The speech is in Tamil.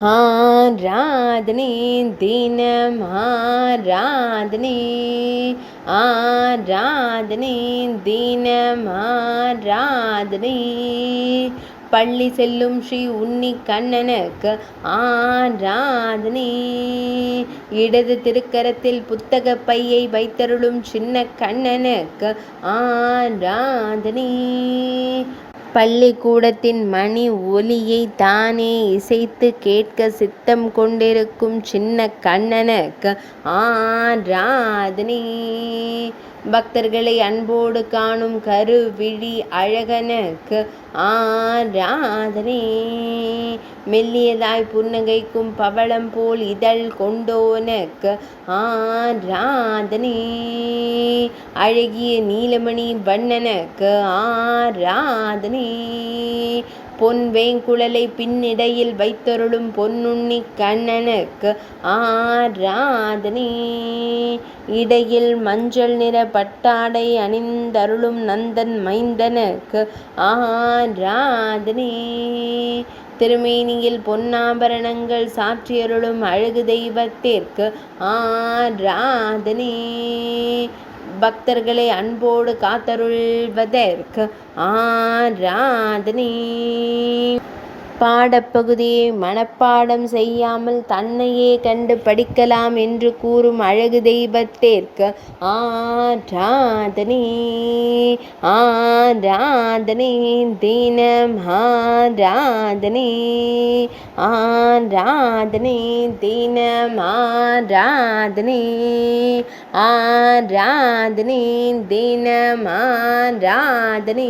ஆராதனை தினம் ஆராதனை, ஆராதனை தினம் ஆராதனை. பள்ளி செல்லும் ஸ்ரீ உன்னி கண்ணனுக்கு ஆராதனை. இடது திருக்கரத்தில் புத்தக பையை வைத்தருளும் சின்ன கண்ணனுக்கு ஆராதனை. பள்ளிக்கூடத்தின் மணி ஒலியை தானே இசைத்து கேட்க சித்தம் கொண்டிருக்கும் சின்ன கண்ணனுக்கு ஆராதனை. பக்தர்களை அன்போடு காணும் கருவிழி அழகனுக்கு ஆராதனை. மெல்லியதாய் புன்னகைக்கும் பவளம் போல் இதழ் கொண்டோனுக்கு ஆராதனை. அழகிய நீலமணி வண்ணனுக்கு ஆராதனை. பொன் வேங்குழலை பின்னிடையில் வைத்தருளும் பொன்னுண்ணி கண்ணனுக்கு ஆராதனை. இடையில் மஞ்சள் நிற பட்டாடை அணிந்தருளும் நந்தன் மைந்தனுக்கு ஆராதனை. திருமேனியில் பொன்னாபரணங்கள் சாற்றியருளும் அழகு தெய்வத்திற்கு ஆராதனை. பக்தர்களை அன்போடு காத்தருள்வதற்கு ஆராதனை. பாடப்பகுதியை மனப்பாடம் செய்யாமல் தன்னையே கண்டு படிக்கலாம் என்று கூறும் அழகு தெய்வத்திற்கு ஆராதனை. ஆராதனை தினம் ஆராதனை, ஆராதனை தினம் ஆராதனை, ஆராதனை தினம் ஆராதனை.